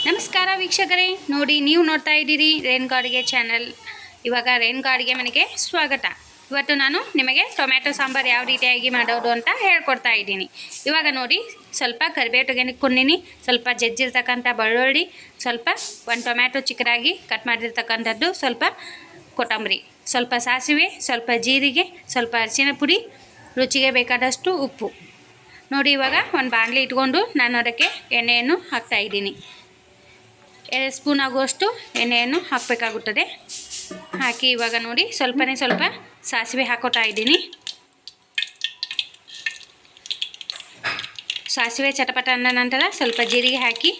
ನಮಸ್ಕಾರ ವೀಕ್ಷಕರೇ, ನೋಡಿ ನೀವು ನೋಡ್ತಾ ಇದ್ದೀರಿ ರೇಣುಕಾ ಅಡುಗೆ ಚಾನಲ್. ಇವಾಗ ರೇಣುಕಾ ಅಡುಗೆ ಮನೆಗೆ ಸ್ವಾಗತ. ಇವತ್ತು ನಾನು ನಿಮಗೆ ಟೊಮ್ಯಾಟೊ ಸಾಂಬಾರು ಯಾವ ರೀತಿಯಾಗಿ ಮಾಡೋದು ಅಂತ ಹೇಳ್ಕೊಡ್ತಾ ಇದ್ದೀನಿ. ಇವಾಗ ನೋಡಿ, ಸ್ವಲ್ಪ ಕರಿಬೇವು ತೆಗೆದುಕೊಂಡಿನಿ, ಸ್ವಲ್ಪ ಜಜ್ಜಿರ್ತಕ್ಕಂಥ ಬೆಳ್ಳುಳ್ಳಿ, ಸ್ವಲ್ಪ ಒಂದು ಟೊಮ್ಯಾಟೊ ಚಿಕ್ಕದಾಗಿ ಕಟ್ ಮಾಡಿರ್ತಕ್ಕಂಥದ್ದು, ಸ್ವಲ್ಪ ಕೊತ್ತಂಬರಿ, ಸ್ವಲ್ಪ ಸಾಸಿವೆ, ಸ್ವಲ್ಪ ಜೀರಿಗೆ, ಸ್ವಲ್ಪ ಅರಿಶಿನ ಪುಡಿ, ರುಚಿಗೆ ಬೇಕಾದಷ್ಟು ಉಪ್ಪು. ನೋಡಿ, ಇವಾಗ ಒಂದು ಬಾಣಲಿ ಇಟ್ಕೊಂಡು ನಾನು ಅದಕ್ಕೆ ಎಣ್ಣೆಯನ್ನು ಹಾಕ್ತಾಯಿದ್ದೀನಿ. 2 ಸ್ಪೂನ್ ಆಗುವಷ್ಟು ಎಣ್ಣೆಯನ್ನು ಹಾಕಬೇಕಾಗುತ್ತದೆ. ಹಾಕಿ ಇವಾಗ ನೋಡಿ ಸ್ವಲ್ಪ ಸಾಸಿವೆ ಹಾಕೋತಾ ಇದ್ದೀನಿ. ಸಾಸಿವೆ ಚಟಪಟ ಅಂದ ನಂತರ ಸ್ವಲ್ಪ ಜೀರಿಗೆ ಹಾಕಿ,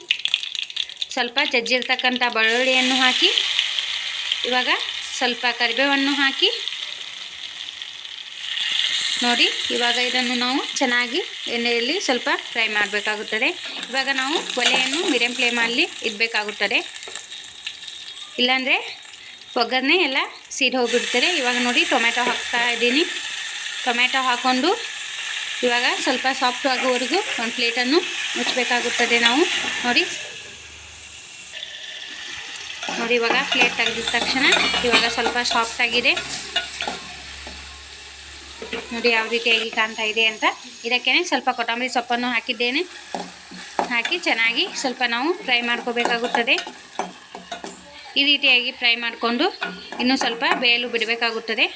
ಸ್ವಲ್ಪ ಜಜ್ಜಿರ್ತಕ್ಕಂಥ ಬೆಳ್ಳುಳ್ಳಿಯನ್ನು ಹಾಕಿ, ಇವಾಗ ಸ್ವಲ್ಪ ಕರಿಬೇವನ್ನು ಹಾಕಿ ನೋಡಿ. ಇವಾಗ ಇದನ್ನು ನಾವು ಚೆನ್ನಾಗಿ ಎಣ್ಣೆಯಲ್ಲಿ ಸ್ವಲ್ಪ ಫ್ರೈ ಮಾಡಬೇಕಾಗುತ್ತದೆ. ಇವಾಗ ನಾವು ಒಲೆಯನ್ನು ಮೀಡಿಯಂ ಫ್ಲೇಮಲ್ಲಿ ಇಡಬೇಕಾಗುತ್ತದೆ, ಇಲ್ಲಾಂದರೆ ಒಗ್ಗರಣೆ ಎಲ್ಲ ಸೀದು ಹೋಗಿಬಿಡ್ತಾರೆ. ಇವಾಗ ನೋಡಿ ಟೊಮ್ಯಾಟೊ ಹಾಕ್ತಾ ಇದ್ದೀನಿ. ಟೊಮ್ಯಾಟೊ ಹಾಕ್ಕೊಂಡು ಇವಾಗ ಸ್ವಲ್ಪ ಸಾಫ್ಟ್ ಆಗೋವರೆಗೂ ಒಂದು ಪ್ಲೇಟನ್ನು ಮುಚ್ಚಬೇಕಾಗುತ್ತದೆ ನಾವು. ನೋಡಿ ಇವಾಗ ಪ್ಲೇಟ್ ತೆಗೆದ ತಕ್ಷಣ ಇವಾಗ ಸ್ವಲ್ಪ ಸಾಫ್ಟ್ ಆಗಿದೆ. ನೋಡಿ ಯಾವ ರೀತಿಯಾಗಿ ಕಾಣ್ತಾ ಇದೆ ಅಂತ. ಇದಕ್ಕೆ ಸ್ವಲ್ಪ ಕೊತ್ತಂಬರಿ ಸೊಪ್ಪನ್ನು ಹಾಕಿದ್ದೇನೆ. ಹಾಕಿ ಚೆನ್ನಾಗಿ ಸ್ವಲ್ಪ ನಾವು ಫ್ರೈ ಮಾಡ್ಕೋಬೇಕಾಗುತ್ತದೆ. ಈ ರೀತಿಯಾಗಿ ಫ್ರೈ ಮಾಡಿಕೊಂಡು ಇನ್ನೂ ಸ್ವಲ್ಪ ಬೇಯಲು ಬಿಡಬೇಕಾಗುತ್ತದೆ.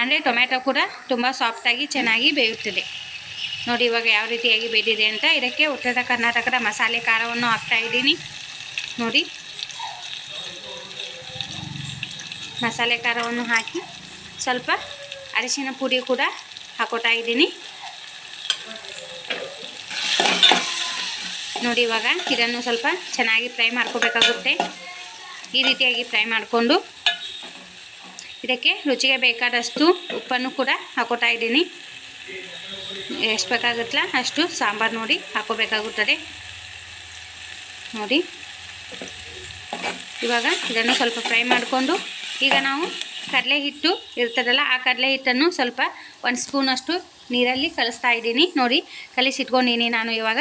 ಅಂದರೆ ಟೊಮ್ಯಾಟೊ ಕೂಡ ತುಂಬ ಸಾಫ್ಟಾಗಿ ಚೆನ್ನಾಗಿ ಬೇಯುತ್ತದೆ. ನೋಡಿ ಇವಾಗ ಯಾವ ರೀತಿಯಾಗಿ ಬೇಯಿದೆ ಅಂತ. ಇದಕ್ಕೆ ಉತ್ತರ ಕರ್ನಾಟಕದ ಮಸಾಲೆ ಖಾರವನ್ನು ಹಾಕ್ತಾಯಿದ್ದೀನಿ. ನೋಡಿ ಮಸಾಲೆ ಖಾರವನ್ನು ಹಾಕಿ ಸ್ವಲ್ಪ ಅರಿಶಿನ ಪುಡಿ ಕೂಡ ಹಾಕೋತಾ ಇದ್ದೀನಿ. ನೋಡಿ ಇವಾಗ ಇದನ್ನು ಸ್ವಲ್ಪ ಚೆನ್ನಾಗಿ ಫ್ರೈ ಮಾಡ್ಕೋಬೇಕಾಗುತ್ತೆ. ಈ ರೀತಿಯಾಗಿ ಫ್ರೈ ಮಾಡಿಕೊಂಡು ಇದಕ್ಕೆ ರುಚಿಗೆ ಬೇಕಾದಷ್ಟು ಉಪ್ಪನ್ನು ಕೂಡ ಹಾಕೋತಾ ಇದ್ದೀನಿ. ಎಷ್ಟು ಬೇಕಾಗುತ್ತಲ್ಲ ಅಷ್ಟು ಸಾಂಬಾರು ನೋಡಿ ಹಾಕೋಬೇಕಾಗುತ್ತದೆ. ನೋಡಿ ಇವಾಗ ಇದನ್ನು ಸ್ವಲ್ಪ ಫ್ರೈ ಮಾಡಿಕೊಂಡು ಈಗ ನಾವು ಕಡಲೆ ಹಿಟ್ಟು ಇರ್ತದಲ್ಲ, ಆ ಕಡಲೆ ಹಿಟ್ಟನ್ನು ಸ್ವಲ್ಪ 1 ಸ್ಪೂನಷ್ಟು ನೀರಲ್ಲಿ ಕಲಿಸ್ತಾ ಇದ್ದೀನಿ. ನೋಡಿ ಕಲಿಸಿಟ್ಕೊಂಡಿನಿ ನಾನು. ಇವಾಗ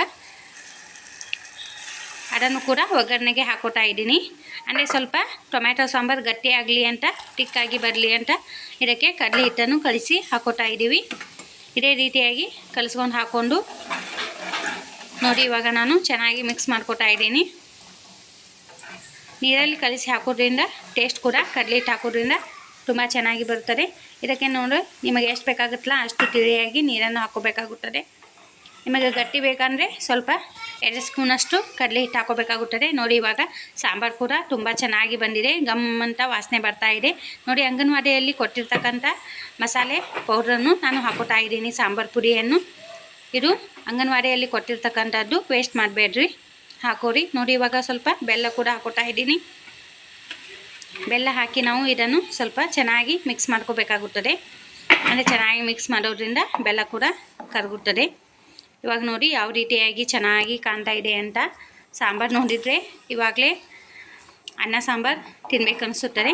ಅದನ್ನು ಕೂಡ ಒಗ್ಗರಣೆಗೆ ಹಾಕೋತಾ ಇದ್ದೀನಿ. ಅಂದರೆ ಸ್ವಲ್ಪ ಟೊಮ್ಯಾಟೊ ಸಾಂಬಾರು ಗಟ್ಟಿಯಾಗಲಿ ಅಂತ, ತಿಕ್ಕಾಗಿ ಬರಲಿ ಅಂತ ಇದಕ್ಕೆ ಕಡಲೆ ಹಿಟ್ಟನ್ನು ಕಲಿಸಿ ಹಾಕೋತಾ ಇದ್ದೀವಿ. ಇದೇ ರೀತಿಯಾಗಿ ಕಲಿಸ್ಕೊಂಡು ಹಾಕ್ಕೊಂಡು ನೋಡಿ ಇವಾಗ ನಾನು ಚೆನ್ನಾಗಿ ಮಿಕ್ಸ್ ಮಾಡ್ಕೋತಾ ಇದ್ದೀನಿ. ನೀರಲ್ಲಿ ಕಲಿಸಿ ಹಾಕೋದ್ರಿಂದ ಟೇಸ್ಟ್ ಕೂಡ ಕಡಲೆ ಹಿಟ್ಟು ಹಾಕೋದ್ರಿಂದ ತುಂಬ ಚೆನ್ನಾಗಿ ಬರುತ್ತದೆ. ಇದಕ್ಕೆ ನೋಡಿ ನಿಮಗೆ ಎಷ್ಟು ಬೇಕಾಗುತ್ತಲ್ಲ ಅಷ್ಟು ತಿಳಿಯಾಗಿ ನೀರನ್ನು ಹಾಕೋಬೇಕಾಗುತ್ತದೆ. ನಿಮಗೆ ಗಟ್ಟಿ ಬೇಕಂದರೆ ಸ್ವಲ್ಪ 2 ಸ್ಪೂನಷ್ಟು ಕಡಲೆ ಹಿಟ್ಟು ಹಾಕೋಬೇಕಾಗುತ್ತದೆ. ನೋಡಿ ಇವಾಗ ಸಾಂಬಾರು ಕೂಡ ತುಂಬ ಚೆನ್ನಾಗಿ ಬಂದಿದೆ. ಗಮ್ ಅಂತ ವಾಸನೆ ಬರ್ತಾ ಇದೆ. ನೋಡಿ ಅಂಗನವಾಡಿಯಲ್ಲಿ ಕೊಟ್ಟಿರ್ತಕ್ಕಂಥ ಮಸಾಲೆ ಪೌಡ್ರನ್ನು ನಾನು ಹಾಕೋತಾ ಇದ್ದೀನಿ, ಸಾಂಬಾರು ಪುಡಿಯನ್ನು. ಇದು ಅಂಗನವಾಡಿಯಲ್ಲಿ ಕೊಟ್ಟಿರ್ತಕ್ಕಂಥದ್ದು, ವೇಸ್ಟ್ ಮಾಡಬೇಡ್ರಿ, ಹಾಕೋರಿ. ನೋಡಿ ಇವಾಗ ಸ್ವಲ್ಪ ಬೆಲ್ಲ ಕೂಡ ಹಾಕೋತಾ ಇದ್ದೀನಿ. ಬೆಲ್ಲ ಹಾಕಿ ನಾವು ಇದನ್ನು ಸ್ವಲ್ಪ ಚೆನ್ನಾಗಿ ಮಿಕ್ಸ್ ಮಾಡ್ಕೋಬೇಕಾಗುತ್ತದೆ. ಅಂದರೆ ಚೆನ್ನಾಗಿ ಮಿಕ್ಸ್ ಮಾಡೋದ್ರಿಂದ ಬೆಲ್ಲ ಕೂಡ ಕರಗುತ್ತದೆ. ಇವಾಗ ನೋಡಿ ಯಾವ ರೀತಿಯಾಗಿ ಚೆನ್ನಾಗಿ ಕಾಣ್ತಾ ಇದೆ ಅಂತ. ಸಾಂಬಾರು ನೋಡಿದರೆ ಇವಾಗಲೇ ಅನ್ನ ಸಾಂಬಾರು ತಿನ್ಬೇಕು ಅನಿಸುತ್ತದೆ.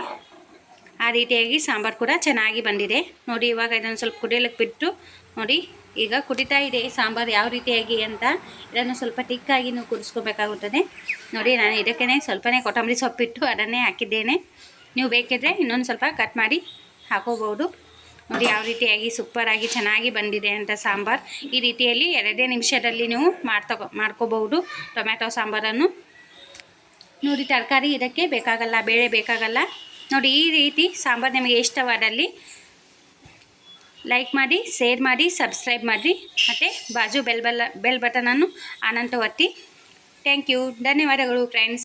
ಆ ರೀತಿಯಾಗಿ ಸಾಂಬಾರು ಕೂಡ ಚೆನ್ನಾಗಿ ಬಂದಿದೆ. ನೋಡಿ ಇವಾಗ ಇದನ್ನು ಸ್ವಲ್ಪ ಕುಡಿಯಲಿಕ್ಕೆ ಬಿಟ್ಟು ನೋಡಿ ಈಗ ಕುಡಿತಾ ಇದೆ ಸಾಂಬಾರು ಯಾವ ರೀತಿಯಾಗಿ ಅಂತ. ಇದನ್ನು ಸ್ವಲ್ಪ ತಿಕ್ಕಾಗಿ ನೀವು ಕುದಿಸ್ಕೋಬೇಕಾಗುತ್ತದೆ. ನೋಡಿ ನಾನು ಇದಕ್ಕೇ ಸ್ವಲ್ಪನೇ ಕೊತ್ತಂಬರಿ ಸೊಪ್ಪಿಟ್ಟು ಅದನ್ನೇ ಹಾಕಿದ್ದೇನೆ. ನೀವು ಬೇಕಿದ್ದರೆ ಇನ್ನೊಂದು ಸ್ವಲ್ಪ ಕಟ್ ಮಾಡಿ ಹಾಕೋಬೋದು. ನೋಡಿ ಯಾವ ರೀತಿಯಾಗಿ ಸೂಪರಾಗಿ ಚೆನ್ನಾಗಿ ಬಂದಿದೆ ಅಂತ ಸಾಂಬಾರು. ಈ ರೀತಿಯಲ್ಲಿ 2 ನಿಮಿಷದಲ್ಲಿ ನೀವು ಮಾಡ್ಕೋಬಹುದು ಟೊಮ್ಯಾಟೊ ಸಾಂಬಾರನ್ನು. ನೋಡಿ ತರಕಾರಿ ಇದಕ್ಕೆ ಬೇಕಾಗಲ್ಲ, ಬೇಳೆ ಬೇಕಾಗಲ್ಲ. ನೋಡಿ ಈ ರೀತಿ ಸಾಂಬಾರು ನಿಮಗೆ ಇಷ್ಟವಾದಲ್ಲಿ ಲೈಕ್ ಮಾಡಿ, ಶೇರ್ ಮಾಡಿ, ಸಬ್ಸ್ಕ್ರೈಬ್ ಮಾಡಿರಿ. ಮತ್ತು ಬಾಜು ಬೆಲ್ ಬಟನನ್ನು ಆನಂತ ಒತ್ತಿ. Thank you. ಧನ್ಯವಾದಗಳು ಫ್ರೆಂಡ್ಸ್.